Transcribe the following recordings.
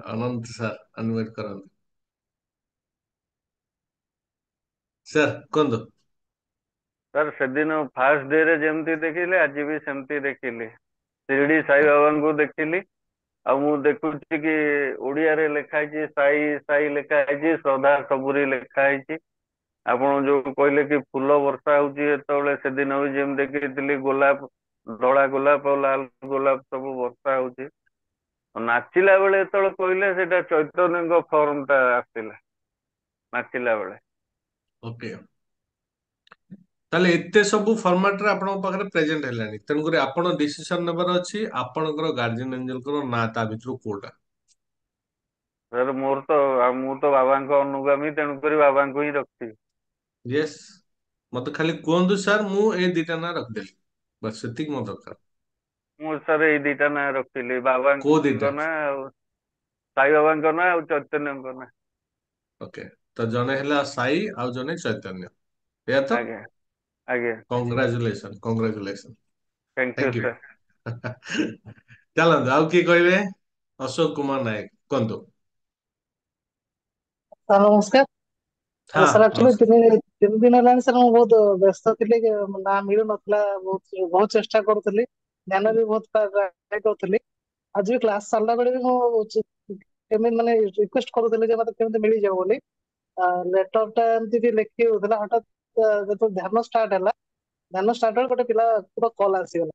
ଅନନ୍ତ sir ଅନମ୍ୟୁଟ କରନ୍ତୁ। Sir କୁହନ୍ତୁ। Sir ସେଦିନ ଫାର୍ଷ୍ଟ ଡେ ରେ ଯେମିତି ଦେଖିଲି ଆଜି ବି ସେମିତି ଦେଖିଲି। ଶିରିଡି ସାଇ ବାବାଙ୍କୁ ଦେଖିଲି। ଆଉ ମୁଁ ଦେଖୁଛି କି ଓଡିଆରେ ଲେଖା ହେଇଛି ସାଇ ସାଇ ଲେଖା ହେଇଛି, ଶ୍ରଦ୍ଧା ସବୁରି ଲେଖା ହେଇଛି। ଆପଣ ଯୋଉ କହିଲେ କି ଫୁଲ ବର୍ଷା ହଉଛି ଯେତେବେଳେ, ସେଦିନ ବି ଯେମିତି ଦେଖିଥିଲି ଗୋଲାପ, ଧଳା ଗୋଲାପ ଆଉ ଲାଲ ଗୋଲାପ ସବୁ ବର୍ଷା ହଉଛି। ନାଚିଲା ବେଳେ ଯେତେବେଳେ କହିଲେ ସେଇଟା ଚୈତନ୍ୟଙ୍କ ଫର୍ମ ଟା ଆସିଥିଲା ନାଚିଲା ବେଳେ। ଓକେ, ତାହେଲେ ଏତେ ସବୁ ଫର୍ମାଟରେ ଆପଣଙ୍କ ପାଖରେ ପ୍ରେଜେଣ୍ଟ ହେଲାଣି, ତେଣୁକରି ଆପଣ ଡିସିସନ ନେବାର ଅଛି ଆପଣଙ୍କର ଗାର୍ଜିଆନ ଏଞ୍ଜେଲଙ୍କର ନାଁ ତା ଭିତରୁ କୋଉଟା। ସାର୍ ମୋର ତ ମୁଁ ତ ବାବାଙ୍କ ଅନୁଗାମୀ, ତେଣୁକରି ବାବାଙ୍କୁ ହିଁ ରଖିବି। ୟେସ୍, ମତେ ଖାଲି କୁହନ୍ତୁ ସାର୍ ମୁଁ ଏଇ ଦିଟା ନାଁ ରଖିଦେଲି, ବାସ୍ ସେତିକି ମୋ ଦରକାର। ମୁଁ ସାର୍ ଏଇ ଦିଟା ନାଁ ରଖିଲି, କୋଉ ଦିଟା? ବାବାଙ୍କ ନାଁ ଆଉ ସାଇ ବାବାଙ୍କ ନାଁ ଆଉ ଚୈତନ୍ୟଙ୍କ ନାଁ। ଓକେ, ତ ଜଣେ ହେଲା ସାଇ ଆଉ ଜଣେ ଚୈତନ୍ୟ, ଏଇଆ ତ? ଆଜ୍ଞା ଆଜ୍ଞା। Congratulation congratulation. Thank you thank you. Sir. ଚାଲନ୍ତୁ ଆଉ କିଏ କହିବେ? ଅଶୋକ କୁମାର ନାୟକ କୁହନ୍ତୁ। ସାର୍ ନମସ୍କାର। ହଁ ସାର୍ ଆକ୍ଚୁଆଲି ନମସ୍କାର। ତିନି ଦିନ ହେଲାଣି ସାର୍ ମୁଁ ବହୁତ ବ୍ୟସ୍ତ ଥିଲି, ନା ମିଳୁନଥିଲା। ବହୁତ ବହୁତ ଚେଷ୍ଟା କରୁଥିଲି, ଧ୍ୟାନ ବି ବହୁତ ଟ୍ରାଏ କରୁଥିଲି। ଆଜି ବି କ୍ଲାସ ସାରିଲା ବେଳେ ବି ମୁଁ କେମିତି ମାନେ ରିକ୍ୱେଷ୍ଟ କରୁଥିଲି ଯେ ମତେ କେମିତି ମିଳିଯାଉ ବୋଲି। ଲେଟର ଟା ଏମିତି ବି ଲେଖି ହଉଥିଲା, ହଠାତ୍ ଯେତେବେଳେ ଧ୍ୟାନ ଷ୍ଟାର୍ଟ ବେଳେ ଗୋଟେ ପିଲା ପୁରା କଲ୍ ଆସିଗଲା।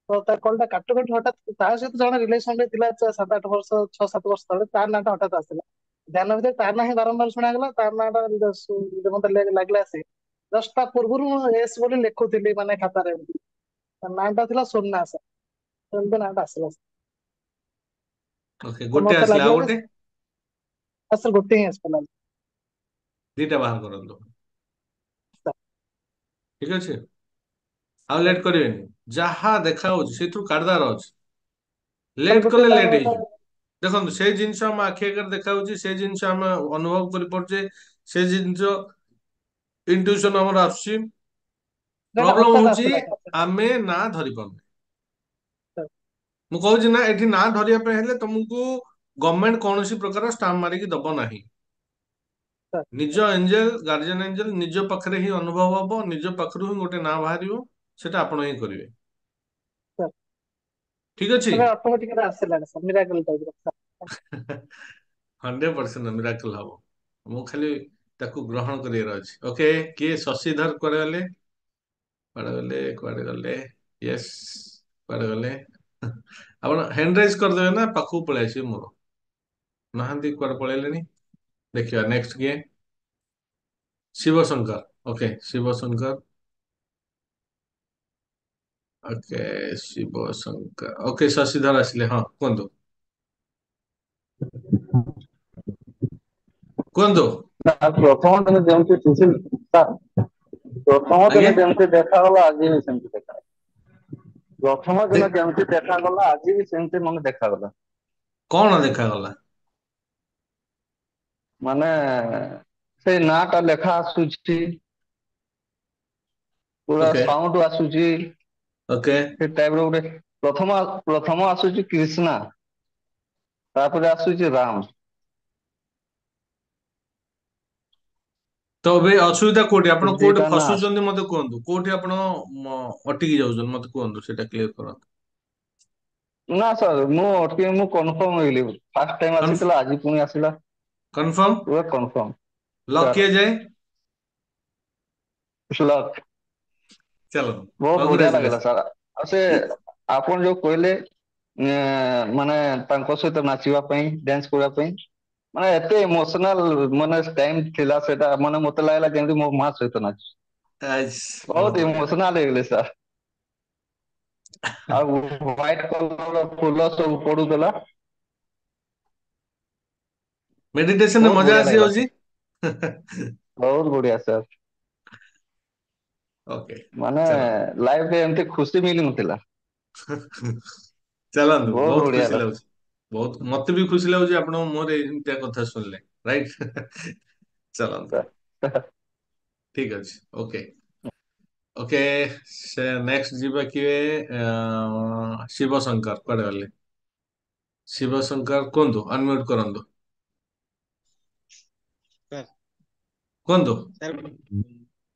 ତ ତା କଲ୍ ଟା କାଟୁ କାଟୁ ହଠାତ୍ ତା ସହିତ ଜଣେ ରିଲେସନ ରେ ଥିଲା 7-8 ବର୍ଷ, 6-7 ବର୍ଷ ତଳେ, ତାର ନାଁ ଟା ହଠାତ୍ ଆସିଲା। ଧ୍ୟାନ ଭିତରେ ତାର ନା ହିଁ ବାରମ୍ବାର ଶୁଣାଗଲା, ତାର ନାଁ ଟା ମତେ ଲାଗିଲା ଆସି ଜଷ୍ଟ ତା ପୂର୍ବରୁ ମୁଁ ଏସ୍ ବୋଲି ଲେଖୁଥିଲି ମାନେ ଖାତାରେ ଏମିତି। ତା ନାଁ ଟା ଥିଲା ସୋନା ସାର୍, ଏମିତି ନାଁ ଟା ଆସିଲା। ଓକେ, ତ ଗୋଟେ ମତେ ଆସିଲା, ଆଉ ଲାଗିଲା ଯେ ଗୋଟେ? ସାର୍ ଗୋଟେ ହିଁ ଆସିଥିଲା। ଦିଟା ବାହାର କରନ୍ତୁ। ସାର୍ ଠିକ ଅଛି, ଆଉ ଲେଟ୍ କରିବେନି। ଯାହା ଦେଖା ହଉଛି ସେଥିରୁ କାଢିଦାର ଅଛି। ସାର୍ ଲେଟ୍ ଗୋଟେ କଲେ ଲେଟ୍ ତାର ହେଇଯିବ। ଦେଖନ୍ତୁ, ସେଇ ଜିନିଷ ଆମ ଆଖି ଆଗରେ ଦେଖା ହଉଛି, ସେ ଜିନିଷ ଆମେ ଅନୁଭବ କରିପାରୁଛେ, ସେ ଜିନିଷ ଇଣ୍ଟୁଇସନ ଆମର ଆସୁଛି। ଏଟା ପ୍ରୋବ୍ଲେମ ହଠାତ୍ ହଉଛି ଆସିଲା ସାର୍। ଆମେ ନା ଧରି ପାରୁନେ। ସାର୍ ମୁଁ କହୁଛି ନା, ଏଠି ନା ଧରିବା ପାଇଁ ହେଲେ ତମକୁ ଗଭର୍ଣମେଣ୍ଟ କୌଣସି ପ୍ରକାର ଷ୍ଟାମ୍ପ ମାରିକି ଦବ ନାହିଁ। ସାର୍ ନିଜ ଏଞ୍ଜେଲ, ଗାର୍ଜିଆନ ଏଞ୍ଜେଲ ନିଜ ପାଖରେ ହିଁ ଅନୁଭବ ହବ, ନିଜ ପାଖରୁ ହିଁ ଗୋଟେ ନାଁ ବାହାରିବ, ସେଟା ଆପଣ ହିଁ କରିବେ। ସାର୍ ଠିକ ଅଛି। ଏବେ ଅଟୋମେଟିକ୍ ଆସିଲାଣି ସାର୍, ମିରାକଲ ଟାଇପ୍ ର ସାର୍। 100% ମିରାକଲ ହବ। ମୁଁ ଖାଲି ତାକୁ ଗ୍ରହଣ କରିବାର ଅଛି। ଓକେ, କିଏ? ଶଶିଧର କୁଆଡେ ଗଲେ? କୁଆଡେ ଗଲେ? କୁଆଡେ ଗଲେ? ୟେସ୍, କୁଆଡେ ଗଲେ? ଆପଣ ହ୍ୟାଣ୍ଡ ରାଇଜ କରିଦେବେ ନା ପାଖକୁ ପଳେଇ ଆସିବେ ମୋର। ନାହାନ୍ତି, କୁଆଡେ ପଳେଇଲେଣି? ଦେଖିବା ନେକ୍ସଟ କିଏ? Shiv Shankar. Okay, Shiv Shankar. Okay, Shiv Shankar. Okay, Shashidhar ଆସିଲେ, ହଁ କୁହନ୍ତୁ। କୁହନ୍ତୁ। ସାର୍ ପ୍ରଥମ ଦିନ ଯେମିତି ଥିsil ସାର୍, ପ୍ରଥମ ଆଜ୍ଞା, ଦିନ ଯେମିତି ଦେଖାଗଲା ଆଜି ବି ସେମିତି ଦେଖାଗଲା। ପ୍ରଥମ ଦେ ଦିନ ଯେମିତି ଦେଖାଗଲା ଆଜି ବି ସେମିତି ମତେ ଦେଖାଗଲା। କଣ ଦେଖାଗଲା? ମାନେ ସେଇ ନାଁ ଟା ଲେଖା ଆସୁଛି, ପୁରା ଓକେ ସାଉଣ୍ଡ ଆସୁଛି। ଓକେ। ସେ ଟାଇପ ର ଗୋଟେ ପ୍ରଥମ ଆସୁଛି କ୍ରିଷ୍ଣା, ତାପରେ ଆସୁଛି ରାମ। ତ ଏବେ ଅସୁବିଧା କୋଉଠି? ସେ ଆପଣ କୋଉଠି ଦିଟା ନାଁ ଆସୁଛି। ଫସୁଛନ୍ତି ମତେ କୁହନ୍ତୁ। କୋଉଠି ଆପଣ ଅଟିକି ଯାଉଛନ୍ତି ମତେ କୁହନ୍ତୁ, ସେଇଟା କ୍ଲିୟର କରନ୍ତୁ। ନା ସାର୍ ମୁଁ ଅଟକି, ମୁଁ କନଫର୍ମ ହେଇଗଲି। ଫାଷ୍ଟ ଟାଇମ ଆସିଥିଲା, ଆଜି ପୁଣି ଆସିଲା। କନଫର୍ମ? ପୁରା କନଫର୍ମ ଲକ୍ ସାର୍। କିଏ ଯାଏ? ଲକ୍। ଚାଲ, ବହୁତ ବଢିଆ ଲାଗିଲା କଂଗ୍ରାଚୁଲେସନ। ସାର୍। ଆଉ ସେ ଆପଣ ଯୋଉ କହିଲେ ମାନେ ତାଙ୍କ ସହିତ ନାଚିବା ପାଇଁ, ଡ୍ୟାନ୍ସ କରିବା ପାଇଁ, ମାନେ ଏତେ ଇମୋସନାଲ ମାନେ ଟାଇମ ଥିଲା ସେଟା, ମାନେ ମତେ ଲାଗିଲା ଯେମିତି ମୋ ମା ସହିତ ନାଚୁଛି। ଆଇସ୍, ବହୁତ ବହୁତ ବଢିଆ। ଇମୋସନାଲ ହେଇଗଲେ ସାର୍। ଆଉ ହ୍ୱାଇଟ କଲର ଫୁଲ ସବୁ ପଡୁଥିଲା। ମେଡିଟେସନରେ ବହୁତ ମଜା ବଢିଆ ଲାଗିଲା ଆସିଯାଉଛି। ସାର୍, ବହୁତ ବଢିଆ ସାର୍। ଓକେ, ମାନେ ଚାଲ। ଲାଇଫରେ ଏମିତି ଖୁସି ମିଳି ନଥିଲା। ଚାଲନ୍ତୁ, ବହୁତ ବଢିଆ ଖୁସି ହେଲା ଲାଗୁଛି। ବହୁତ, ମତେ ବି ଖୁସି ଲାଗୁଛି ଆପଣଙ୍କ ମୁହଁରେ ଏମିତିଆ କଥା ଶୁଣିଲେ। ରାଇଟ। ଚାଲନ୍ତୁ, ସାର୍। ଠିକ ଅଛି। ଓକେ ଓକେ, ସେ ନେକ୍ସଟ ଯିବା କିଏ? ଶିବ ଶଙ୍କର କୁଆଡେ ଗଲେ? ଶିବ ଶଙ୍କର କୁହନ୍ତୁ, ଅନମ୍ୟୁଟ କରନ୍ତୁ, ସାର୍ କୁହନ୍ତୁ। ସାର୍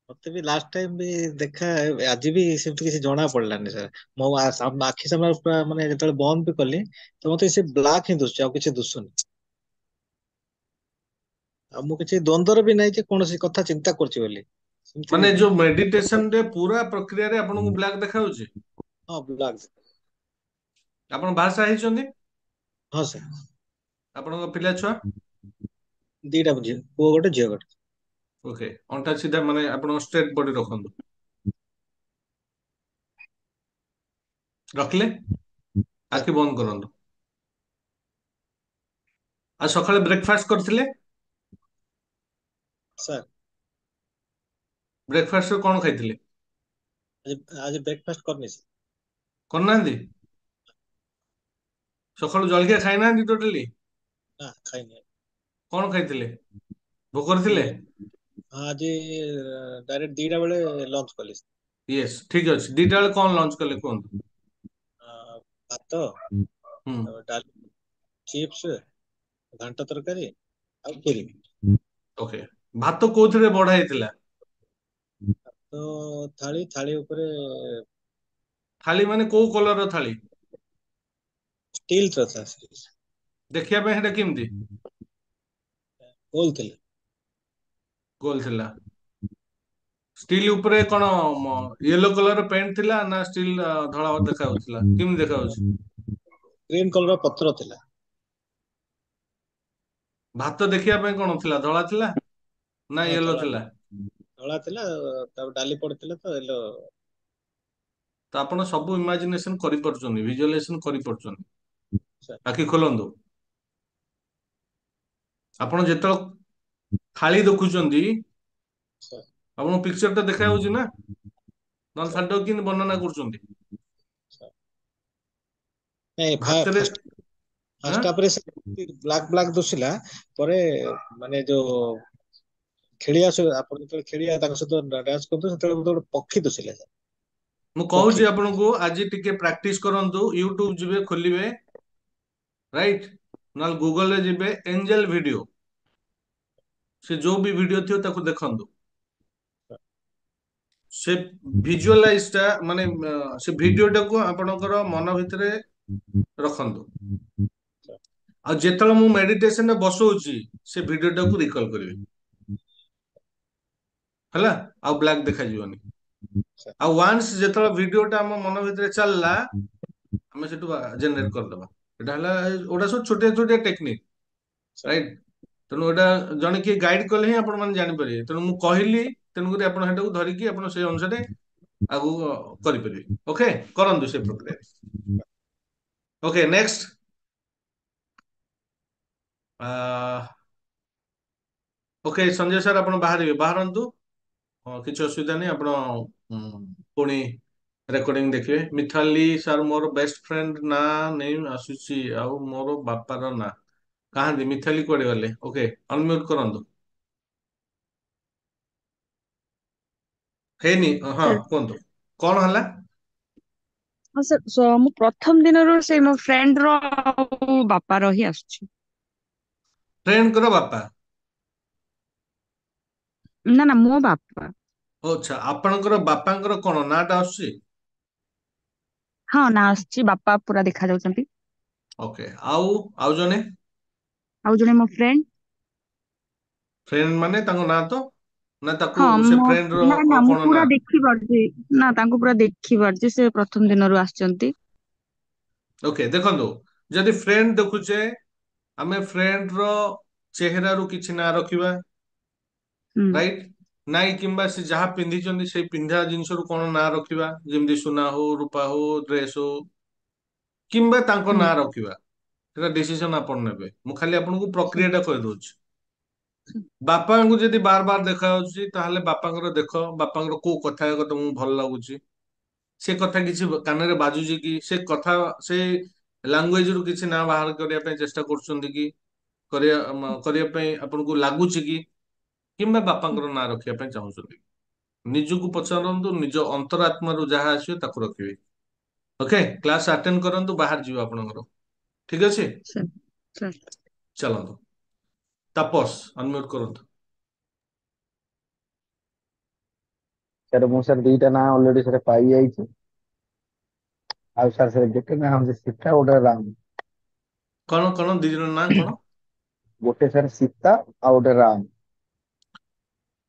ମତେ ବି ଲାଷ୍ଟ ଟାଇମ ବି ଦେଖା, ଆଜି ବି ସେମିତି କିଛି ଜଣା ପଡିଲାନି ସାର୍। ମୋ ଆଖି ସାମ୍ନାରେ ପୁରା ମାନେ ଯେତେବେଳେ ବନ୍ଦ ବି କଲି ତ ମତେ ସେ ବ୍ଲାକ୍ ହିଁ ଦୁଶୁଛି, ଆଉ କିଛି ଦୁଶୁନି। ଆଉ ମୁଁ କିଛି ଦ୍ୱନ୍ଦ୍ୱରେ ବି ନାହିଁ ଯେ କୌଣସି କଥା ଚିନ୍ତା କରୁଛି ବୋଲି, ସେମିତି ମାନେ ବି ନାହିଁ। ଯୋଉ ମେଡିଟେସନ ରେ ପୁରା ପ୍ରକ୍ରିୟାରେ ଆପଣଙ୍କୁ ବ୍ଲାକ୍ ଦେଖାଯାଉଛି? ହଁ ବ୍ଲାକ୍। ଆପଣ ବାହା ହେଇଛନ୍ତି? ହଁ ସାର୍। ଆପଣଙ୍କ ପିଲା ଛୁଆ? ଦିଟା ଝିଅ, ପୁଅ ଗୋଟେ ଝିଅ ଗୋଟେ। ଓକେ, ଅଣ୍ଟା ସିଧା ମାନେ ଆପଣ ଷ୍ଟ୍ରେଟ ବଡି ରଖନ୍ତୁ, ରଖିଲେ? ସାର୍ ଆଖି ବନ୍ଦ କରନ୍ତୁ। ଆଉ ସକାଳେ ବ୍ରେକଫାଷ୍ଟ କରିଥିଲେ? ସାର୍ ବ୍ରେକଫାଷ୍ଟରେ କଣ ଖାଇଥିଲେ? ଆଜି ବ୍ରେକଫାଷ୍ଟ କରିନି ସାର୍। କରିନାହାନ୍ତି? ସକାଳୁ ଜଳଖିଆ ଖାଇନାହାନ୍ତି ଟୋଟାଲି? ନା ଖାଇନି। କଣ ଖାଇଥିଲେ? ଭୋକରେ ଥିଲେ? ଇଏ ଆଜି ଡାଇରେକ୍ଟ 2ଟା ବେଳେ ଲଞ୍ଚ କଲି। ୟେସ୍, ଠିକ ଅଛି। 2ଟା ବେଳେ କଣ ଲଞ୍ଚ କଲେ କୁହନ୍ତୁ? ଭାତ, ହୁଁ, ଡାଲି, ଚିପ୍ସ, ଘାଣ୍ଟ ତରକାରୀ ଆଉ ଖିରି। ଓକେ। ଭାତ କୋଉଥିରେ ବଢା ହେଇଥିଲା? ତ ଥାଳି ଥାଳି ଉପରେ ଥାଳି ମାନେ କୋଉ କଲର ଥାଳି? ଷ୍ଟିଲ ର ସାର୍। ଦେଖିବା ପାଇଁ ସେଟା କେମିତି? ଗୋଲ ଥିଲା। ଗୋଲ ଥିଲା। ଷ୍ଟିଲ୍ ଉପରେ କଣ ୟେଲୋ କଲର ପେଣ୍ଟ ଥିଲା ନା ଷ୍ଟିଲ୍ ଧଳା ଦେଖା ଯାଉଥିଲା? କେମିତି ଦେଖା ଯାଉଛି? ଗ୍ରୀନ କଲର ପତ୍ର ଥିଲା। ଭାତ ଦେଖିବା ପାଇଁ କଣ ଥିଲା? ଧଳା ଥିଲା ନା ହଁ ୟେଲୋ ଧଳା ଥିଲା? ଧଳା ଥିଲା, ତାପରେ ଡାଲି ପଡିଥିଲା ତ ୟେଲୋ। ତ ଆପଣ ସବୁ ଇମାଜିନେସନ କରିପାରୁଛନ୍ତି, ଭିଜୁଆଲାଇଜେସନ କରିପାରୁଛନ୍ତି। ସାର୍ ଆଖି ଖୋଲନ୍ତୁ। ଆପଣ ଯେତେବେଳେ ଥାଳି ଦେଖୁଛନ୍ତି, ସାର୍ ଆପଣଙ୍କୁ ପିକ୍ଚର ଟା ଦେଖା ଯାଉଛି ନା? ନହେଲେ ସାର୍ ଥାଳିଟାକୁ କେମିତି ବର୍ଣ୍ଣନା କରୁଛନ୍ତି? ସାର୍ ନାଇଁ ଭାତରେ ଆଁ ଫାଷ୍ଟ ହାପରେ ବ୍ଲାକ୍ ବ୍ଲାକ୍ ଦୁଶିଲା ପରେ, ମାନେ ଯୋଉ ଖେଳିଆ ଆପଣ ଯେତେବେଳେ ଖେଳିଆ ତାଙ୍କ ସହିତ ଡ୍ୟାନ୍ସ କରୁଥିଲେ ସେତେବେଳେ ଗୋଟେ ପକ୍ଷୀ ଦୁଶିଲା ସାର୍। ମୁଁ ପକ୍ଷୀ କହୁଛି ଆପଣଙ୍କୁ, ଆଜି ଟିକେ ପ୍ରାକ୍ଟିସ କରନ୍ତୁ। ୟୁଟ୍ୟୁବ ଯିବେ, ଖୋଲିବେ, ରାଇଟ? ନହେଲେ ଗୁଗଲରେ ଯିବେ, ଏଞ୍ଜେଲ ଭିଡିଓ, ସେ ଯୋଉ ବି ଭିଡିଓ ଥିବ ତାକୁ ଦେଖନ୍ତୁ। ସେ ଭିଜୁଆଲାଇଜ ଟା ମାନେ ସେ ଭିଡିଓ ଟାକୁ ଆପଣଙ୍କର ମନ ଭିତରେ ରଖନ୍ତୁ। ଆଉ ଯେତେବେଳେ ମୁଁ ମେଡିଟେସନରେ ବସଉଛି, ସେ ଭିଡିଓ ଟାକୁ ରିକଲ କରିବେ। ହେଲା? ଆଉ ବ୍ଲାକ୍ ଦେଖାଯିବନି। ସାର୍ ଆଉ ୱାନ୍ସ ଯେତେବେଳେ ଭିଡିଓଟା ଆମ ମନ ଭିତରେ ଚାଲିଲା, ଆମେ ସେଠୁ ଜେନେରେଟ କରିଦବା। ଏଟା ହେଲା, ଓଟା ସବୁ ଛୋଟିଆ ଛୋଟିଆ ଟେକ୍ନିକ, ସାର୍ ରାଇଟ? ତେଣୁ ଏଟା ଜଣେ କିଏ ଗାଇଡ କଲେ ହିଁ ଆପଣ ମାନେ ଜାଣିପାରିବେ। ତେଣୁ ମୁଁ କହିଲି, ତେଣୁକରି ଆପଣ ସେଟାକୁ ଧରିକି ଆପଣ ସେଇ ଅନୁସାରେ ଆଗକୁ କରିପାରିବେ। ଓକେ, କରନ୍ତୁ ସେ ପ୍ରକ୍ରିୟାରେ। Okay, next. Okay, Sanjay sir ଆପଣ ବାହାରିବେ, ବାହାରନ୍ତୁ। କିଛି ଅସୁବିଧା ନାହିଁ, ଆପଣ ପୁଣି ରେକର୍ଡିଂ ଦେଖିବେ। ମିଥାଲି ସାର୍ ମୋର ବେଷ୍ଟ ଫ୍ରେଣ୍ଡ ନା ନେମ୍ ଆସୁଛି, ଆଉ ମୋର ବାପାର ନା କାହାନ୍ତି? ମିଥାଲି କୁଆଡେ ଗଲେ? ଓକେ, ଅନମ୍ୟୁଟ କରନ୍ତୁ। ହେଇନି? ହଁ ସାର୍ କୁହନ୍ତୁ, କଣ ହେଲା? ହଁ ସାର୍, ମୁଁ ପ୍ରଥମ ଦିନରୁ ସେ ମୋ ଫ୍ରେଣ୍ଡ ର ଆଉ ବାପାର ହିଁ ଆସୁଛି। ଫ୍ରେଣ୍ଡଙ୍କର ବାପା? ନା ନା, ମୋ ବାପା। ଆଚ୍ଛା, ଆପଣଙ୍କର ବାପାଙ୍କର କଣ ନାଁଟା ଆସୁଛି? ହଁ ନା ଆସୁଛି, ବାପା ପୁରା ଦେଖା ଯାଉଛନ୍ତି। ଓକେ, ଆଉ ଜଣେ? ଆଉ ଜଣେ ମୋ ଫ୍ରେଣ୍ଡ। ଫ୍ରେଣ୍ଡ ମାନେ ତାଙ୍କ ନାଁ ତ? ନା ତାକୁ ହଁ ସେ ମୋ ଫ୍ରେଣ୍ଡ ର ନା ନା, ମୁଁ କଣ ନା? ପୁରା ଦେଖିପାରୁଛି। ନା, ତାଙ୍କୁ ପୁରା ଦେଖିପାରୁଛି, ସେ ପ୍ରଥମ ଦିନରୁ ଆସିଛନ୍ତି। ଓକେ, ଦେଖନ୍ତୁ, ଯଦି ଫ୍ରେଣ୍ଡ ଦେଖୁଛେ, ଆମେ ଫ୍ରେଣ୍ଡ ର ଚେହେରାରୁ କିଛି ନାଁ ରଖିବା, ହୁଁ ରାଇଟ? ନାଇଁ, କିମ୍ବା ସେ ଯାହା ପିନ୍ଧିଛନ୍ତି ସେଇ ପିନ୍ଧା ଜିନିଷରୁ କଣ ନାଁ ରଖିବା, ଯେମିତି ସୁନା ହଉ, ରୂପା ହଉ, ଡ୍ରେସ ହଉ, କିମ୍ବା ତାଙ୍କ ହୁଁ ନାଁ ରଖିବା, ସେଟା ଡିସିସନ ଆପଣ ନେବେ। ମୁଁ ଖାଲି ଆପଣଙ୍କୁ ପ୍ରକ୍ରିୟା ଟା କହିଦଉଛି। ବାପାଙ୍କୁ ଯଦି ବାର ବାର ଦେଖା ଯାଉଛି, ତାହେଲେ ବାପାଙ୍କର ଦେଖ, ବାପାଙ୍କର କୋଉ କଥା ତମକୁ ଭଲ ଲାଗୁଛି, ସେ କଥା କିଛି କାନରେ ବାଜୁଛି କି, ସେ କଥା ସେ ଲାଙ୍ଗୁଏଜ ରୁ କିଛି ନା ବାହାର କରିବା ପାଇଁ ଚେଷ୍ଟା କରୁଛନ୍ତି କି, କରିବା ପାଇଁ ଆପଣଙ୍କୁ ଲାଗୁଛି କି, କିମ୍ବା ବାପାଙ୍କର ନାଁ ରଖିବା ପାଇଁ ଚାହୁଁଛନ୍ତି? ନିଜକୁ ପଚାରନ୍ତୁ, ନିଜ ଅନ୍ତରାତ୍ମାରୁ ଯାହା ଆସିବ ତାକୁ ରଖିବେ। ଓକେ, କ୍ଲାସ ଆଟେଣ୍ଡ କରନ୍ତୁ, ବାହାରି ଯିବ ଆପଣଙ୍କର। ଠିକ ଅଛି, ସାର୍ ସାର୍ ଚାଲନ୍ତୁ। ତାପସ ଅନମ୍ୟୁଟ କରନ୍ତୁ। ସାର୍ ମୁଁ ସାର୍ ଦିଟା ନାଁ ଅଲରେଡି ସାର୍ ପାଇଯାଇଛି। ଆଉ ସାର୍ ସାର୍ ଗୋଟେ ନାଁ ହଉଛି ସୀତା, ଗୋଟେ ରାମ। କଣ କଣ ଦି ଜଣ ନାଁ କଣ? ଗୋଟେ ସାର୍ ସୀତା ଆଉ ଗୋଟେ ରାମ।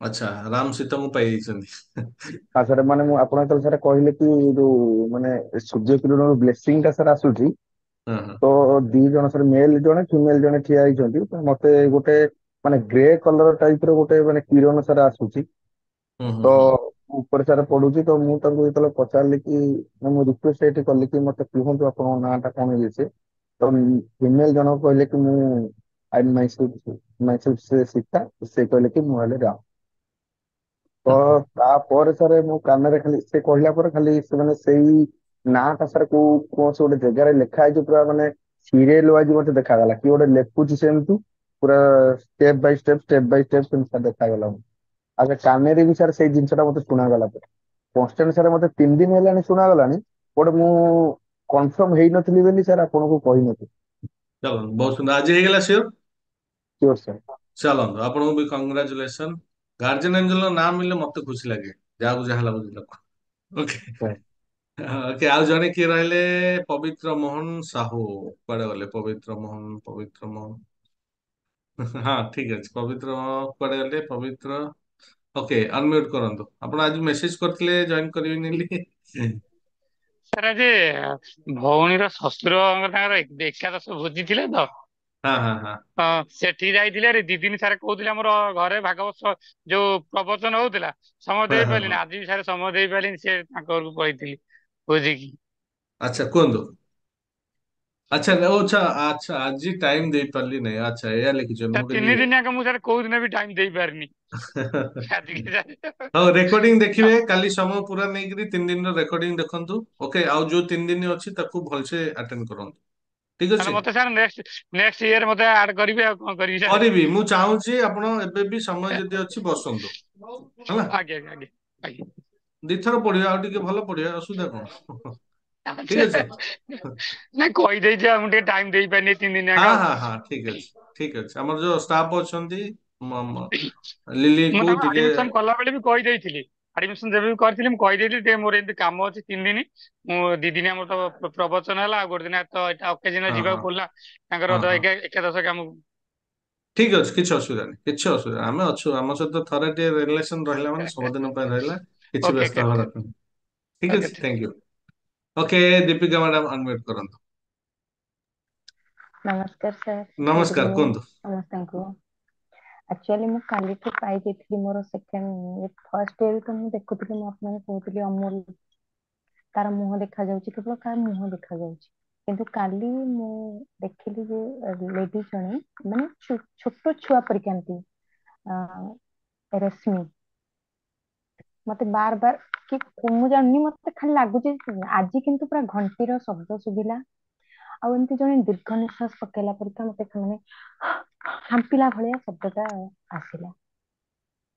ଆଚ୍ଛା, ରାମ ସୀତା ମୁଁ ପାଇଯାଇଛନ୍ତି। ହଁ ସାର୍ ମାନେ ମୁଁ ଆପଣ ଯେତେବେଳେ ସାର୍ କହିଲେ କି ଯୋଉ ମାନେ ସୂର୍ଯ୍ୟ କିରଣର ବ୍ଲେସିଂ ଟା ସାର୍ ଆସୁଛି, ହଁ ହଁ ତ ଦି ଜଣ ସାର୍ ମେଲ ଜଣେ ଫିମେଲ ଜଣେ ଠିଆ ହେଇଛନ୍ତି, ତ ମତେ ଗୋଟେ ମାନେ ଗ୍ରେ କଲର ଟାଇପ ର ଗୋଟେ ମାନେ କିରଣ ସାର୍ ଆସୁଛି। ହୁଁ ହୁଁ ତ ହୁଁ ଉପରେ ସାର୍ ପଡୁଛି, ତ ମୁଁ ତାଙ୍କୁ ଯେତେବେଳେ ପଚାରିଲି କି ମୁଁ ରିକ୍ୱେଷ୍ଟ ଏଇଠି କଲି କି ମତେ କୁହନ୍ତୁ ଆପଣଙ୍କ ନାଁ ଟା କଣ ଇଏ ସିଏ, ତ ଫିମେଲ ଜଣକ କହିଲେ କି ମୁଁ ଆଇ ମାଇସେଲ୍ଫ ସେ ସୀତା, ସେ କହିଲେ କି ମୁଁ ହେଲେ ରାମ। ତ ହୁଁ। ତାପରେ ସାର୍ ମୁଁ କାନରେ ଖାଲି ସେ କହିଲା ପରେ ଖାଲି ସେମାନେ ସେଇ ନାଁ ଟା ସାର୍ କୋଉ କୌଣସି ଗୋଟେ ଜାଗାରେ ଲେଖା ହେଇଛି ପୁରା ମାନେ ସିରିଏଲ ୱାଇଜ ମତେ ଦେଖାଗଲା କି ଗୋଟେ ଲେଖୁଛି ସେମିତି ପୁରା ଷ୍ଟେପ ବାଇ ଷ୍ଟେପ ସେମିତି ଦେଖାଗଲା। ଆଚ୍ଛା କାନରେ ବି ସାର୍ ସେଇ ଜିନିଷ ଟା ମତେ ଶୁଣାଗଲା ପୁରା କନଷ୍ଟାଣ୍ଟ ସାର୍ ମତେ 3 ଦିନ ହେଲାଣି ଶୁଣାଗଲାଣି, ବଟ ମୁଁ କନଫର୍ମ ହେଇନଥିଲି ବୋଲି ସାର୍ ଆପଣଙ୍କୁ କହିନଥିଲି। ଚାଲନ୍ତୁ, ବହୁତ ସୁନ୍ଦର, ଆଜି ହେଇଗଲା ସିଓର। Sure sir. ଚାଲନ୍ତୁ, ଆପଣଙ୍କୁ ବି କଂଗ୍ରାଚୁଲେସନ। ଗାର୍ଜିଆନ ଏଞ୍ଜେଲ ନାଁ ମିଳିଲେ ମତେ ଖୁସି ଲାଗେ, ଯାହାକୁ ଯାହା ଲାଗୁଛି ଲୋକ। ଓକେ ଓକେ, ଆଉ ଜଣେ କିଏ ରହିଲେ? ପବିତ୍ର ମୋହନ ସାହୁ କୁଆଡେ ଗଲେ? ପବିତ୍ର ମୋହନ, ପବିତ୍ର ମୋହନ। ହଁ ଠିକ ଅଛି, ପବିତ୍ର କୁଆଡେ ଗଲେ? ପବିତ୍ର ଓକେ, ଅନମ୍ୟୁଟ କରନ୍ତୁ। ଆପଣ ଆଜି ମେସେଜ କରିଥିଲେ ଜଏନ କରିବେନି ବୋଲି। ସାର୍ ଆଜି ଭଉଣୀର ଶ୍ୱଶୁରଙ୍କ ତାଙ୍କର ଏକାଦଶ ଭୋଜି ଥିଲେ ତ, ହଁ ହଁ ହଁ ସେଠି ଯାଇଥିଲେ। ଦି ଦିନ ସାର୍ କହୁଥିଲେ ଆମର ଘରେ ଭାଗବତ ଯୋଉ ପ୍ରବଚନ ହଉଥିଲା, ସମୟ ହଁ ହଁ ଦେଇପାରିଲିନି। ହଁ ଆଜି ବି ସାର୍ ସମୟ ଦେଇପାରିଲିନି, ସେ ତାଙ୍କ ଘରକୁ ପଳେଇଥିଲି ଭୋଜିକି। ଆଚ୍ଛା କୁହନ୍ତୁ। ଆଚ୍ଛା ଆଚ୍ଛା ଆଚ୍ଛା, ଆଜି ଟାଇମ ଦେଇପାରିଲି ନାହିଁ। ଆଚ୍ଛା ଏଇଆ ଲେଖିଛନ୍ତି, ସାର୍ ମୁଁ କହିଲି 3 ଦିନ ଯାକ ମୁଁ ସାର୍ କୋଉ ଦିନ ବି ଟାଇମ ଦେଇପାରିନି। ଆଜିକି ହଉ ରେକର୍ଡିଂ ଦେଖିବେ, କାଲି ସମୟ ପୁରା ନେଇକିରି 3 ଦିନର ରେକର୍ଡିଂ ଦେଖନ୍ତୁ। ଓକେ, ଆଉ ଯୋଉ 3 ଦିନ ଅଛି ତାକୁ ଭଲସେ ଆଟେଣ୍ଡ କରନ୍ତୁ। ଠିକ ତାହେଲେ ଅଛି, ମତେ ସାର୍ ନେକ୍ସଟ ଇୟର ମତେ ଆଡ୍ କରିବେ, ଆଉ କଣ କରିବି ସାର୍? କରିବି। ମୁଁ ଚାହୁଁଛି ଆପଣ ଏବେ ବି ସମୟ ଯଦି ଅଛି ବସନ୍ତୁ, ହେଲା। ଆଜ୍ଞା ଆଜ୍ଞା ଆଜ୍ଞା ଦିଥର ପଢିବା, ଆଉ ଟିକେ ଭଲ ପଢିବା, ଅସୁବିଧା କଣ? ଆଜ୍ଞା। ଠିକ ଅଛି। ନାଇଁ କହିଦେଇଛି, ଆଉ ମୁଁ ଟିକେ ଟାଇମ ଦେଇପାରିନି 3 ଦିନ ହଁ ଯାକ ଆଉ। ହଁ ହଁ ଠିକ ଅଛି, ଠିକ ଅଛି। ଆମର ଯୋଉ ଷ୍ଟାଫ ଅଛନ୍ତି ଲିଲି ମୁଁ କୁ ତାଙ୍କୁ ଟିକେ ଆଡମିସନ କଲା ବେଳେ ବି କହିଦେଇଥିଲି। ଆଡମିସନ ଯେବେ ବି କରିଥିଲି ମୁଁ କହିଦେଇଥିଲି, ଟିକେ ମୋର ଏମିତି କାମ ଅଛି 3 ଦିନ। ମୁଁ 2 ଦିନ ଆମର ତ ପ୍ରବଚନ ହେଲା, ଆଉ ଗୋଟେ ଦିନ ତ ଏଇଟା ଅକେଜନ ହଁ ହଁ ଯିବାକୁ ପଡିଲା ହଁ ତାଙ୍କର ହଁ ଏକାଦଶ କାମକୁ। ଠିକ ଅଛି, କିଛି ଅସୁବିଧା ନାହିଁ, କିଛି ଅସୁବିଧା ନାହିଁ। ଆମେ ଅଛୁ, ଆମ ସହିତ ଥରେ ଟିକେ ରିଲେସନ ରହିଲା ମାନେ ସବୁଦିନ ପାଇଁ ରହିଲା। କିଛି ଓକେ ବ୍ୟସ୍ତ ହବା ଦରକାର ନାହିଁ। ଠିକ ଓକେ ଅଛି, thank you. Okay, Deepika madam unmute କରନ୍ତୁ। ନମସ୍କାର ସାର୍, ଗୁଡ୍ ନମସ୍କାର, ଇଭିନିଂ କୁହନ୍ତୁ। ସମସ୍ତଙ୍କୁ। ଆକ୍ଚୁଆଲି ମୁଁ କାଲିଠୁ ପାଇଯାଇଥିଲି ମୋର ଫାର୍ଷ୍ଟ ଡେ ତ ମୁଁ ଦେଖୁଥିଲି, ମୁଁ ଆପଣଙ୍କୁ କହୁଥିଲି ଅମୁଲ ତାର ମୁହଁ ଦେଖାଯାଉଛି, କେବଳ ତାର ମୁହଁ ଦେଖାଯାଉଛି। କିନ୍ତୁ କାଲି ମୁଁ ଦେଖିଲି ଯେ ଲେଡି ଜଣେ ମାନେ ଛୋଟ ଛୁଆ ପରିକା ଏମିତି ରଶ୍ମି ମତେ ବାର ବାର କି ମୁଁ ଜାଣିନି, ମତେ ଖାଲି ଲାଗୁଛି ଆଜି କିନ୍ତୁ ପୁରା ଘଣ୍ଟିର ଶବ୍ଦ ଶୁଭିଲା, ଆଉ ଏମିତି ଜଣେ ଦୀର୍ଘ ନିଶ୍ୱାସ ପକେଇଲା ପରିକା ମତେ ମାନେ ହାମ୍ପିଲା ଭଳିଆ ଶବ୍ଦଟା ଆସିଲା,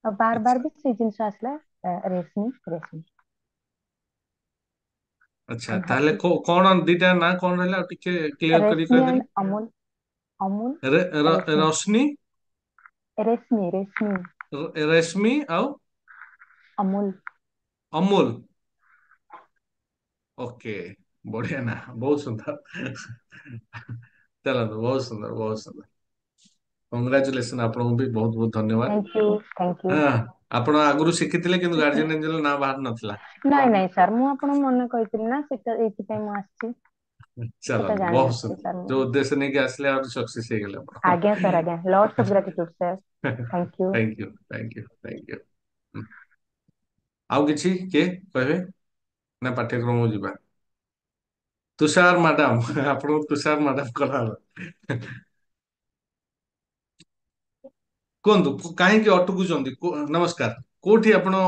ଆଉ ବାର ଆଚ୍ଛା ବାର ବି ସେଇ ଜିନିଷ ଆସିଲା, ରେଶମି ରେଶମି। ଆଚ୍ଛା, ଆଇ ଏମ୍ ତାହେଲେ ହାପି। କଣ ଦିଟା ନା କଣ ରହିଲା, ଆଉ ଟିକେ କ୍ଲିୟର କରି ରେଶମି କହିଦେଲେ। ଆଣ୍ଡ ଅମୁଲ, ଅମୁଲ ରେଶମି, ରଶ୍ମି, ରେଶମି ରେଶମି ଆଉ ଅମୁଲ। ଅମୁଲ। ଓକେ, ବଢିଆ ନା, ବହୁତ ସୁନ୍ଦର। ଚାଲନ୍ତୁ, ବହୁତ ସୁନ୍ଦର, ବହୁତ ସୁନ୍ଦର। କଂଗ୍ରାଚୁଲେସନ, ଆପଣଙ୍କୁ ବି ବହୁତ ବହୁତ ଧନ୍ୟବାଦ। Thank you thank you. ହଁ, ଆପଣ ଆଗରୁ ଶିଖିଥିଲେ କିନ୍ତୁ ଗାର୍ଜିଆନ ଏଞ୍ଜେଲ ନାଁ ବାହାରୁ ନଥିଲା। ନାଇଁ ନାଇଁ ସାର୍, ମୁଁ ଆପଣଙ୍କୁ ମନେ କହିଥିଲି ନା, ସେଟା ଏଇଥିପାଇଁ ମୁଁ ଆସିଛି, ସେଟା ଚାଲନ୍ତୁ, ବହୁତ ଜାଣିନଥିଲି ସୁନ୍ଦର। ସାର୍ ମୁଁ। ଯୋଉ ଉଦ୍ଦେଶ୍ୟ ନେଇକି ଆସିଲେ ଆହୁରି ସକ୍ସେସ ହେଇଗଲେ ଆପଣ। ଆଜ୍ଞା ସାର୍, ଆଜ୍ଞା, lots of gratitude sir, thank you. Thank you, thank you, thank you. ଆଉ କିଛି କିଏ କହିବେ ନା ପାଠ୍ୟକ୍ରମକୁ ଯିବା? ତୁଷାର ମ୍ୟାଡାମ, ଆପଣଙ୍କୁ ତୁଷାର ମ୍ୟାଡାମ କରାହବ। କୁହନ୍ତୁ, କାହିଁକି ଅଟକୁଛନ୍ତି? ନମସ୍କାର, କୋଉଠି ଆପଣ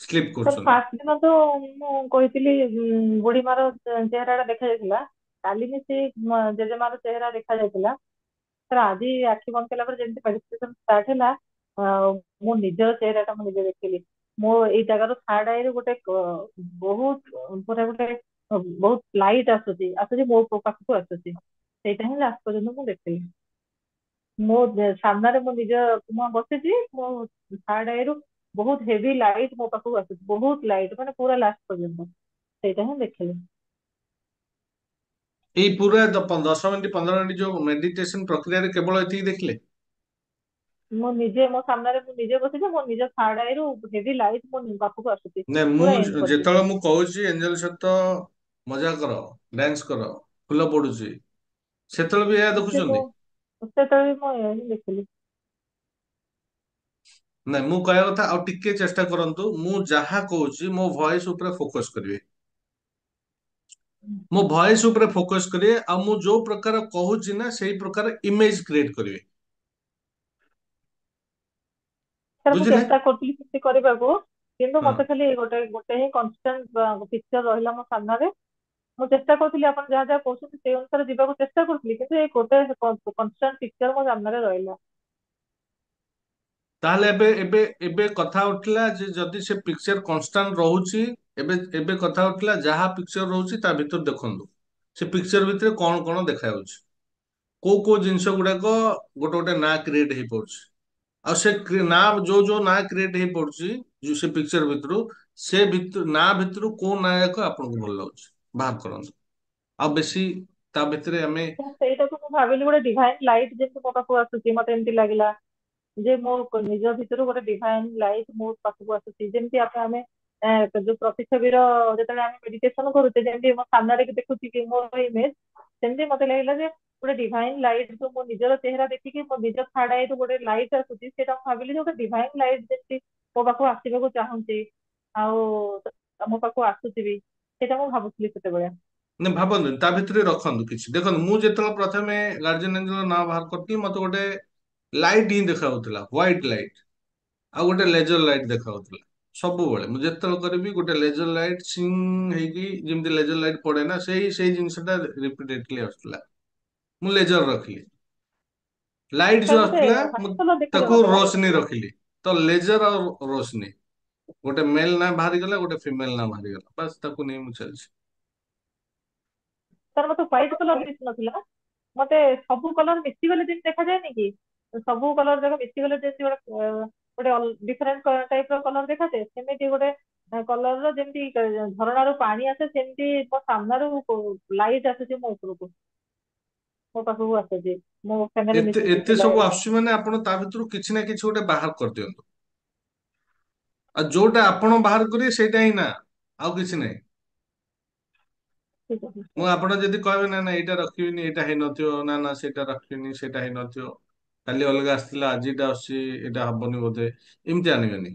ସ୍ଲିପ୍ ସାର୍ କରୁଛନ୍ତି? ଫାଷ୍ଟ ଦିନ ତ ମୁଁ କହିଥିଲି ବୁଢୀମାର ଚେହେରା ଟା ଦେଖାଯାଇଥିଲା, କାଲି ବି ସେ ଜେଜେମାର ଚେହେରା ଦେଖାଯାଇଥିଲା। ସାର୍ ଆଜି ଆଖି ବନ୍ଦ କଲା ପରେ ଯେମିତି ମେଡିଟେସନ ଷ୍ଟାର୍ଟ ହେଲା, ମୋ ନିଜର ଚେହେରା ଟା ମୁଁ ନିଜେ ଦେଖିଲି। ମୋ ଏଇ ଜାଗାର ଥାର୍ଡ ଆଇରେ ଗୋଟେ ବହୁତ ପୁରା ଗୋଟେ ବହୁତ ଲାଇଟ୍ ଆସୁଛି ଆସୁଛି ମୋ ପାଖକୁ ଆସୁଛି, ସେଇଟା ହିଁ ଲାଷ୍ଟ ପର୍ଯ୍ୟନ୍ତ ମୁଁ ଦେଖିଲି। ମୋ ସାମ୍ନାରେ ମୁଁ ମୁଁ ବସିଛି, ମୋ ଥାର୍ଡ ଆଇରୁ ବହୁତ ହେଭି ଲାଇଟ୍ ମୋ ପାଖକୁ ଆସୁଛି, ବହୁତ ଲାଇଟ୍ ମାନେ ପୁରା ଲାଷ୍ଟ ପର୍ଯ୍ୟନ୍ତ, ସେଇଟା ହିଁ ଦେଖିଲି। ଏଇ ପୁରା 10 ମିନିଟ୍ 15 ମିନିଟ୍ ଯୋଉ ମେଡିଟେସନ ପ୍ରକ୍ରିୟାରେ କେବଳ ଏତିକି ଦେଖିଲେ? ମୁଁ ନିଜେ ମୋ ସାମ୍ନାରେ ମୁଁ ନିଜେ ବସିଛି, ମୋ ନିଜ ଥାର୍ଡ ଆଇରୁ ହେଭି ଲାଇଟ୍ ମୋ ପାଖକୁ ଆସୁଛି ନାଇଁ, ମୁଁ ପୁରା ଏଣ୍ଡ ଯେତେବେଳେ ପର୍ଯ୍ୟନ୍ତ। ମୁଁ କହୁଛି ଏଞ୍ଜେଲ ସହିତ ମଜା କର, ଡ୍ୟାନ୍ସ କର, ଫୁଲ ପଡୁଛି, ସେତେବେଳେ ବି ଏହା ସେ ମୁଁ ଦେଖୁଛନ୍ତି? ସେତେବେଳେ ବି ମୁଁ ଏହା ହିଁ ଦେଖିଲି। ନାଇଁ, ମୁଁ କହିବା କଥା ଆଉ ଟିକେ ଚେଷ୍ଟା କରନ୍ତୁ, ମୁଁ ଯାହା କହୁଛି ମୋ ଭଏସ ଉପରେ ଫୋକସ କରିବେ। ମୋ ଭଏସ ଉପରେ ଫୋକସ କରିବେ, ଆଉ ମୁଁ ଯୋଉ ପ୍ରକାର କହୁଛି ନା ସେଇ ପ୍ରକାର ଇମେଜ କ୍ରିଏଟ କରିବେ। ସାର୍ ମୁଁ ବୁଝିଲେ? ଚେଷ୍ଟା କରୁଥିଲି ସେମିତି କରିବାକୁ, କିନ୍ତୁ ହଁ। ମତେ ଖାଲି ଗୋଟେ ଗୋଟେ ହିଁ କନଷ୍ଟାଣ୍ଟ ପିକ୍ଚର ରହିଲା ମୋ ସାମ୍ନାରେ। ମୁଁ ଚେଷ୍ଟା କରୁଥିଲି ଆପଣ ଯାହା ଯାହା କହୁଛନ୍ତି ସେଇ ଅନୁସାରେ ଯିବାକୁ ଚେଷ୍ଟା କରୁଥିଲି, କିନ୍ତୁ ଏଇ ଗୋଟେ କନଷ୍ଟାଣ୍ଟ ପିକ୍ଚର ମୋ ସାମ୍ନାରେ ରହିଲା। ତାହେଲେ ଏବେ ଏବେ ଏବେ କଥା ଉଠିଲା ଯେ ଯଦି ସେ ପିକ୍ଚର କନଷ୍ଟାଣ୍ଟ ରହୁଛି, ଏବେ ଏବେ କଥା ଉଠିଲା ଯାହା ପିକ୍ଚର ରହୁଛି ତା ଭିତରେ ଦେଖନ୍ତୁ ସେ ପିକ୍ଚର ଭିତରେ କଣ କଣ ଦେଖାଯାଉଛି, କୋଉ କୋଉ ଜିନିଷ ଗୁଡାକ ଗୋଟେ ଗୋଟେ ନାଁ କ୍ରିଏଟ ହେଇପାରୁଛି, ଆଉ ସେ ନାଁ ଯୋଉ ଯୋଉ ନାଁ କ୍ରିଏଟ ହେଇପାରୁଛି ଯୋଉ ସେ ପିକ୍ଚର ଭିତରୁ, ସେ ଭିତରୁ ନାଁ ଭିତରୁ କୋଉ ନାୟକ ଆପଣଙ୍କୁ ଭଲ ଲାଗୁଛି ବାହାର କରନ୍ତୁ। ଆଉ ବେଶୀ ତା ଭିତରେ ଆମେ ତ ସେଇଟାକୁ ମୁଁ ଭାବିଲି ଗୋଟେ ଡିଭାଇନ ଲାଇଟ୍ ଯେମିତି ମୋ ପାଖକୁ ଆସୁଛି, ମତେ ଏମିତି ଲାଗିଲା ଯେ ମୋ ନିଜ ଭିତରୁ ଗୋଟେ ଡିଭାଇନ ଲାଇଟ୍ ମୋ ପାଖକୁ ଆସୁଛି, ଯେମିତି ଆମେ ଯୋଉ ପ୍ରତିଛବିର ଯେତେବେଳେ ଆମେ ମେଡିଟେସନ କରୁଛେ, ଯେମିତି ମୋ ସାମ୍ନାରେ କି ଦେଖୁଛି କି ମୋର ଇମେଜ, ସେମିତି ମତେ ଲାଗିଲା ଯେ ଗୋଟେ ଡିଭାଇନ ଲାଇଟ୍ ଯୋଉ ମୋ ନିଜର ଚେହେରା ଦେଖିକି ମୋ ନିଜ ଥାର୍ଡ ଆଇରୁ ଗୋଟେ ଲାଇଟ୍ ଆସୁଛି, ସେଇଟା ମୁଁ ଭାବିଲି ଯେ ଗୋଟେ ଡିଭାଇନ ଲାଇଟ୍ ଯେମିତି ମୋ ପାଖକୁ ଆସିବାକୁ ଚାହୁଁଛି, ଆଉ ମୋ ପାଖକୁ ଆସୁଛି ବି, ସେଇଟା ମୁଁ ଭାବୁଥିଲି ସେତେବେଳେ। ନା ଭାବନ୍ତୁ ତା ଭିତରେ ରଖନ୍ତୁ କିଛି। ଦେଖନ୍ତୁ ମୁଁ ଯେତେବେଳେ ପ୍ରଥମେ ଗାର୍ଜିଆନ ଏଞ୍ଜେଲ ନାଁ ବାହାର କରିଥିଲି ମତେ ଗୋଟେ ଲାଇଟ୍ ହିଁ ଦେଖାଯାଉଥିଲା, ହ୍ୱାଇଟ୍ ଲାଇଟ୍, ଆଉ ଗୋଟେ ଲେଜର ଲାଇଟ୍ ଦେଖାଯାଉଥିଲା। ସବୁବେଳେ ମୁଁ ଯେତେବେଳେ କରିବି ଗୋଟେ ଲେଜର ଲାଇଟ୍ ସିଂ ହେଇକି ଯେମିତି ଲେଜର ଲାଇଟ୍ ପଡେ ନା, ସେଇ ସେଇ ଜିନିଷଟା ରିପିଟେଡଲି ଆସୁଥିଲା। ମୁଁ ଲେଜର ରଖିଲି। ଲାଇଟ୍ ସାର୍ ଯୋଉ ମତେ ଆସୁଥିଲା ମୁଁ ହ୍ୱାଇଟ କଲର ତାକୁ ଦେଖାଯାଉନଥିଲା ରୋଶନୀ ରଖିଲି। ତ ଲେଜର ଆଉ ରୋଶନୀ, ଗୋଟେ ମେଲ ନା ବାହାରିଗଲା, ଗୋଟେ ଫିମେଲ ନା ବାହାରିଗଲା, ବାସ୍ ତାକୁ ନେଇ ମୁଁ ଚାଲିଛି। ସାର୍ ମତେ ହ୍ୱାଇଟ କଲର ଦିଶୁନଥିଲା, ମତେ ସବୁ କଲର ମିଶିଗଲେ ଯେମିତି ଦେଖାଯାଏନି କି, ସବୁ କଲର ଯାକ ମିଶିଗଲେ ଯେମିତି ଗୋଟେ ଡିଫରେଣ୍ଟ ଟାଇପ ର କଲର ଦେଖାଯାଏ, ସେମିତି ଗୋଟେ କଲର ର ଯେମିତି ଝରଣାରୁ ପାଣି ଆସେ, ସେମିତି ମୋ ସାମ୍ନାରୁ ଲାଇଟ୍ ଆସୁଛି ମୋ ଉପରକୁ, ମୋ ପାଖକୁ ଆସୁଛି, ମୋ ସାଙ୍ଗରେ ଏତେ ମିଶୁଛି ଏତେ ସେ ସବୁ ଲାଇଟ୍। ଆସୁଛି ମାନେ ଆପଣ ତା ଭିତରୁ କିଛି ନା କିଛି ଗୋଟେ ବାହାର କରିଦିଅନ୍ତୁ, ଆଉ ଯୋଉଟା ଆପଣ ବାହାର କରିବେ ସେଇଟା ହିଁ ନା, ଆଉ କିଛି ନାହିଁ। ଠିକ ଅଛି ମୁଁ ସାର୍। ଆପଣ ଯଦି କହିବେ ନା ନା ଏଇଟା ରଖିବିନି, ଏଇଟା ହେଇନଥିବ, ନା ନା ସେଇଟା ରଖିବିନି, ସେଇଟା ହେଇନଥିବ, କାଲି ଅଲଗା ଆସିଥିଲା ଆଜି ଏଇଟା ଆସୁଛି, ଏଇଟା ହବନି ବୋଧେ, ଏମିତି ଆଣିବେନି।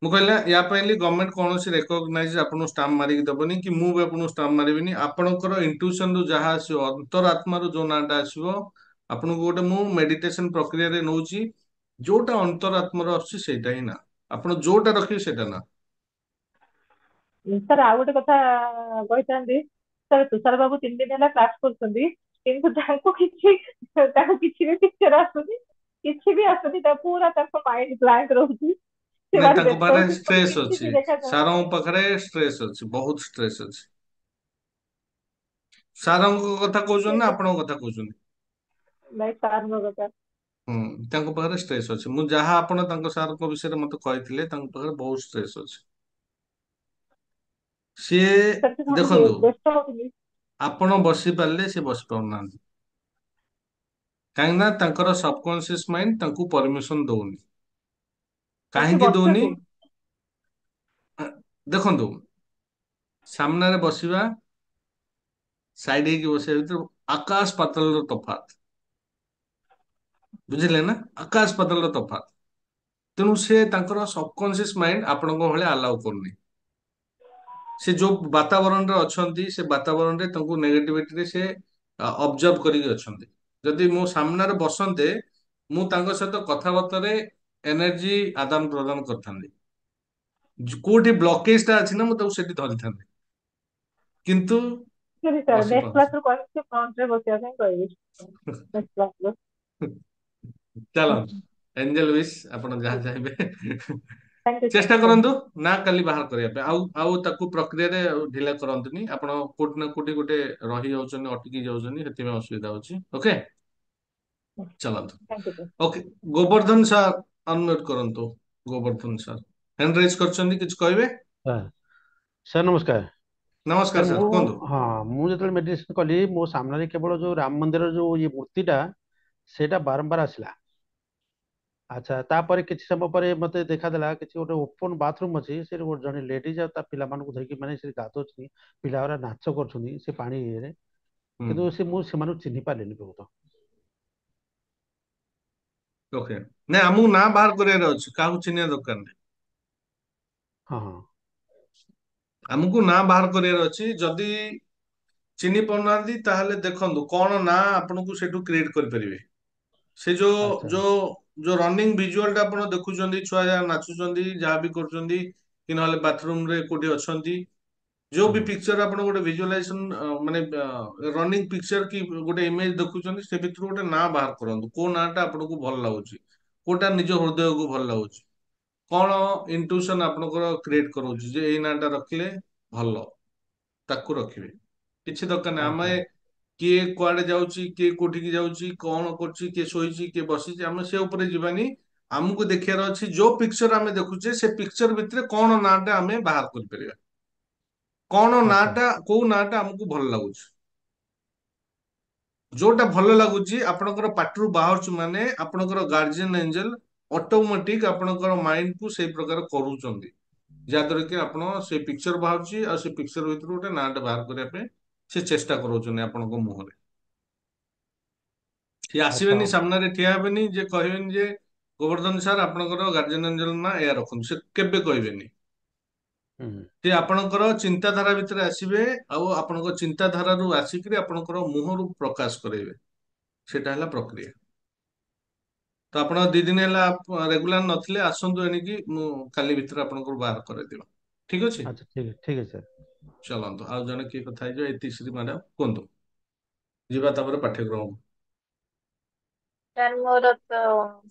ମୁଁ କହିଲି ନା, ୟା ପାଇଁ ଗଭର୍ଣ୍ଣମେଣ୍ଟ କୌଣସି ରେକଗ୍ନାଇଜ ଆପଣଙ୍କୁ ଷ୍ଟାମ୍ପ ମାରିକି ଦେବନି, କି ମୁଁ ବି ଆପଣଙ୍କୁ ଷ୍ଟାମ୍ପ ମାରିବିନି। ଆପଣଙ୍କର ଇଣ୍ଟୁଇସନ ରୁ ଯାହା ଆସିବ, ଅନ୍ତରାତ୍ମାରୁ ଯୋଉ ନାଁଟା ଆସିବ, ଆପଣଙ୍କୁ ଗୋଟେ ମୁଁ ମେଡିଟେସନ ପ୍ରକ୍ରିୟାରେ ନଉଛି, ଯୋଉଟା ଅନ୍ତରାତ୍ମାରୁ ଆସୁଛି ସେଇଟା ହିଁ ନା, ଆପଣ ଯୋଉଟା ରଖିବେ ସେଇଟା ନା। ସାର୍ ଆଉ ଗୋଟେ କଥା କହିଥାନ୍ତି, ସାର୍ ତୁଷାର ବାବୁ 3 ଦିନ ହେଲା କ୍ଲାସ କରୁଛନ୍ତି, କିନ୍ତୁ ତାଙ୍କୁ କିଛି ବି ପିକ୍ଚର ଆସୁନି, କିଛି ବି ଆସୁନି, ତା ପୁରା ତାଙ୍କ ମାଇଣ୍ଡ ବ୍ଲାଙ୍କ ରହୁଛି, ସେ ନାଇଁ, ଭାରି ତାଙ୍କ ବ୍ୟସ୍ତ ପାଖରେ ହଉଛି, ମତେ ଷ୍ଟ୍ରେସ୍ କିଛି ଅଛି। ବି ଦେଖାଯାଉନି। ସାରଙ୍କ ପାଖରେ ଷ୍ଟ୍ରେସ୍ ଅଛି, ବହୁତ ଷ୍ଟ୍ରେସ୍ ଅଛି। ସାରଙ୍କ କଥା କହୁଛନ୍ତି ନା ଠିକ ଆପଣଙ୍କ କଥା କହୁଛନ୍ତି? ଅଛି ନାଇଁ ସାରଙ୍କ କଥା। ହୁଁ, ତାଙ୍କ ପାଖରେ ଷ୍ଟ୍ରେସ୍ ଅଛି। ମୁଁ ଯାହା ଆପଣ ତାଙ୍କ ସାରଙ୍କ ବିଷୟରେ ମତେ କହିଥିଲେ, ତାଙ୍କ ପାଖରେ ବହୁତ ଷ୍ଟ୍ରେସ୍ ଅଛି। ସିଏ ସାର୍ ସେ ଭାରି ଦେଖନ୍ତୁ, ବ୍ୟସ୍ତ ହଉଥିଲି। ଆପଣ ବସି ପାରିଲେ ସେ ବସି ପାରୁନାହାନ୍ତି, କାହିଁକି ନା ତାଙ୍କର ସବକନସିୟସ ମାଇଣ୍ଡ ତାଙ୍କୁ ପରମିଶନ ଦଉନି। ସାର୍ ସେ କାହିଁକି ଦଉନି? ବସିଛନ୍ତି। ଦେଖନ୍ତୁ, ସାମ୍ନାରେ ବସିବା, ସାଇଡ ହେଇକି ବସିବା ଭିତରେ ଆକାଶ ପାତାଳର ତଫାତ। ବୁଝିଲେ ନା? ଆକାଶ ପାତାଳର ତଫାତ। ତେଣୁ ସେ ତାଙ୍କର ସବକନସିୟସ ମାଇଣ୍ଡ ଆପଣଙ୍କ ଭଳିଆ ଆଲାଉ କରୁନି। ସେ ଯୋଉ ବାତାବରଣରେ ଅଛନ୍ତି, ସେ ବାତାବରଣରେ ତାଙ୍କୁ ନେଗେଟିଭିଟିରେ ସେ ଅବଜର୍ଭ କରିକି ଅଛନ୍ତି। ଯଦି ମୋ ସାମ୍ନାରେ ବସନ୍ତେ, ମୁଁ ତାଙ୍କ ସହିତ କଥାବାର୍ତ୍ତାରେ ଏନର୍ଜି ଆଦାନ ପ୍ରଦାନ କରିଥାନ୍ତି। କୋଉଠି ବ୍ଲକେଜ ଟା ଅଛି ନା, ମୁଁ ତାକୁ ସେଠି ଧରିଥାନ୍ତି, କିନ୍ତୁ ସରି ସାର୍, ବସି ନେକ୍ସଟ ପାରୁନି। କ୍ଲାସ ରୁ କହିବି ଫ୍ରଣ୍ଟ ରେ ବସିବା ପାଇଁ କହିବି, ନେକ୍ସଟ କ୍ଲାସ ରୁ। ଚାଲନ୍ତୁ, ଏଞ୍ଜେଲ ୱିଶ ଆପଣ ଯାହା ଚାହିଁବେ। थैंक यू चेष्टा सर। करंतु ना काली बाहर करिया पे आउ ताकू प्रक्रिया रे ढिला करंतुनी आपण कोट ना कोटी गोटे रही जाउछनी अटकी जाउछनी हेति में असुविधा होची ओके चलंतु thank you sir. Okay Govardhan sir unmute करंतु गोवर्धन सर हैंड रेज करछंदी किछ कहबे ସାର୍ ସାର୍ ନମସ୍କାର। नमस्कार ସାର୍ सर ମୁଁ कोंदु ହଁ ମୁଁ ଯେତେବେଳେ ମେଡିଟେସନ କଲି ମୋ ସାମ୍ନାରେ କେବଳ ଯୋଉ ରାମ ମନ୍ଦିରର ଯୋଉ ଇଏ ମୂର୍ତ୍ତିଟା ସେଇଟା ବାରମ୍ବାର ଆସିଲା। ଆଚ୍ଛା ତାପରେ କିଛି ସମୟ ପରେ ମତେ ଦେଖାଦେଲା କିଛି ଗୋଟେ ଓପନ ବାଥରୁମ ଅଛି ସେ ଜଣେ ଲେଡିଜ ଆଉ ତା ପିଲାମାନଙ୍କୁ ଧରିକି ମାନେ ସେ ଗାଧଉଛନ୍ତି ପିଲାଗୁରା ନାଚ କରୁଛନ୍ତି ସେ ପାଣି ଇଏରେ କିନ୍ତୁ ମୁଁ ସେମାନଙ୍କୁ ଚିହ୍ନି ପାରିଲିନି ବହୁତ। ओके ना हमू ना बाहर करिया अछि काहू चिन्हिया दरकार नै ହଁ ହଁ हमକୁ ना बाहर करिया अछि जदी चिन्हि पाउनांदी ताहले देखंतु कोन ना आपनको सेटू क्रिएट कर परिबे से जो ଆଚ୍ଛା जो जो रनिंग विजुअल टा आपण देखुचंदी छुआ जा नाचुचंदी जहा भी करचंदी कि नहले बाथरूम रे कोठी अछंती जो भी ହୁଁ पिक्चर आपण गोटे विजुअलाइजेशन माने रनिंग पिक्चर की गोटे इमेज देखुचंदी से भितर गोटे ना बाहर करंतु को नाटा आपनको भल लागुची कोटा निज हृदय को भल लागुची कौन इंट्यूशन आपनकर क्रिएट करोची जे एई नाटा रखले भल ताकू रखिबे କିଛି ଦରକାର ନାହିଁ ଆମେ ଆଚ୍ଛା କିଏ କୁଆଡେ ଯାଉଛି କିଏ କୋଉଠିକି ଯାଉଛି କଣ କରୁଛି କିଏ ଶୋଇଛି କିଏ ବସିଛି ଆମେ ସେ ଉପରେ ଯିବାନି ଆମକୁ ଦେଖିବାର ଅଛି ଯୋଉ ପିକ୍ଚର ଆମେ ଦେଖୁଛେ ସେ ପିକ୍ଚର ଭିତରେ କଣ ନାଁଟା ଆମେ ବାହାର କରିପାରିବା କଣ ଆଚ୍ଛା ନାଁଟା କୋଉ ନାଁଟା ଆମକୁ ଭଲ ଲାଗୁଛି ଯୋଉଟା ଭଲ ଲାଗୁଛି ଆପଣଙ୍କର ପାଟିରୁ ବାହାରୁଛି ମାନେ ଆପଣଙ୍କର ଗାର୍ଜିଆନ ଏଞ୍ଜେଲ ଅଟୋମେଟିକ ଆପଣଙ୍କର ମାଇଣ୍ଡ କୁ ସେଇ ପ୍ରକାର କରୁଛନ୍ତି ଯାହାଦ୍ୱାରା କି ଆପଣ ସେ ପିକ୍ଚର ବାହାରୁଛି ଆଉ ସେ ପିକ୍ଚର ଭିତରୁ ଗୋଟେ ନାଁଟେ ବାହାର କରିବା ପାଇଁ ସେ ଚେଷ୍ଟା କରୁଛନ୍ତି ଆପଣଙ୍କ ମୁହଁରେ ସିଏ ଆଚ୍ଛା ଆସିବେନି ସାମ୍ନାରେ ଠିଆ ହେବେନି ଯେ କହିବେନି ଯେ ଗୋବର୍ଦ୍ଧନ ସାର୍ ଆପଣଙ୍କର ଗାର୍ଜିଆନ ଏଞ୍ଜେଲ ନା ଏୟା ରଖନ୍ତୁ ସେ କେବେ କହିବେନି ହୁଁ ସେ ଆପଣଙ୍କର ଚିନ୍ତାଧାରା ଭିତରେ ଆସିବେ ଆଉ ଆପଣଙ୍କ ଚିନ୍ତାଧାରାରୁ ଆସିକିରି ଆପଣଙ୍କର ମୁହଁରୁ ପ୍ରକାଶ କରାଇବେ ସେଟା ହେଲା ପ୍ରକ୍ରିୟା ତ ଆପଣ 2 ଦିନ ହେଲା ରେଗୁଲାର ନଥିଲେ ଆସନ୍ତୁ ଏଣିକି ମୁଁ କାଲି ଭିତରେ ଆପଣଙ୍କର ବାହାର କରାଇଦେବା ଠିକ ଅଛି ଆଚ୍ଛା ଠିକ ଅଛି ସାର୍। ଚଲନ୍ତୁ ଆଉ ଜଣେ କିଏ କଥା ହେଇଯିବ ଇତିଶ୍ରୀ ମ୍ୟାଡାମ କୁହନ୍ତୁ ଯିବା ତାପରେ ପାଠ୍ୟକ୍ରମ ସାର୍ ମୋର ତ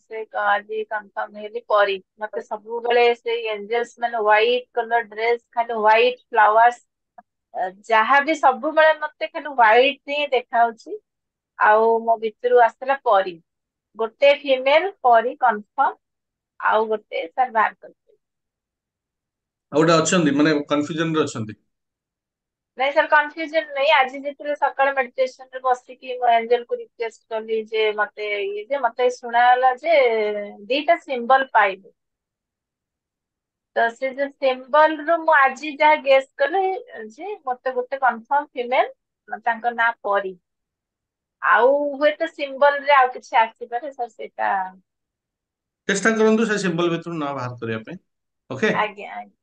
ସେ ଆଜି କନଫର୍ମ ହେଇଲି ପରି ମତେ ସବୁବେଳେ ସେଇ ଏଞ୍ଜେଲ୍ସ ମାନେ ହ୍ୱାଇଟ କଲର ଡ୍ରେସ ଖାଲି ହ୍ୱାଇଟ ଫ୍ଲାୱାର୍ସ ଯାହା ବି ସବୁବେଳେ ମତେ ଖାଲି ହ୍ୱାଇଟ ହିଁ ଦେଖାଯାଉଛି ଆଉ ମୋ ଭିତରୁ ଆସିଥିଲା ପରି ଗୋଟେ ଫିମେଲ ପରି କନଫର୍ମ ଆଉ ଗୋଟେ ସାର୍ ବାହାର କରିଥିଲେ ଆଉ ଗୋଟେ ଅଛନ୍ତି ମାନେ କନଫ୍ୟୁଜନ ରେ ଅଛନ୍ତି ନାଇଁ ସାର୍ କନଫ୍ୟୁଜନ ନାହିଁ ଆଜି ଯେତେବେଳେ ସକାଳେ ମେଡିଟେସନ ରେ ବସିକି ମୁଁ ଏଞ୍ଜେଲ କୁ ରିକ୍ୱେଷ୍ଟ କଲି ଯେ ମତେ ଇଏ ଯେ ମତେ ଶୁଣାଗଲା ଯେ ଦିଟା ସିମ୍ବଲ ପାଇବୁ ତ ସେ ଯୋଉ ସିମ୍ବଲ ରୁ ମୁଁ ଆଜି ଯାହା ଗେସ୍ କଲି ଯେ ମତେ ଗୋଟେ କନଫର୍ମ ଫିମେଲ ତାଙ୍କ ନାଁ ପରି ଆଉ ହୁଏତ ସିମ୍ବଲ ରେ ଆଉ କିଛି ଆସିପାରେ ସାର୍ ସେଇଟା ଚେଷ୍ଟା କରନ୍ତୁ ସେ ସିମ୍ବଲ ଭିତରୁ ନା ବାହାର କରିବା ପାଇଁ ଓକେ ଆଜ୍ଞା ଆଜ୍ଞା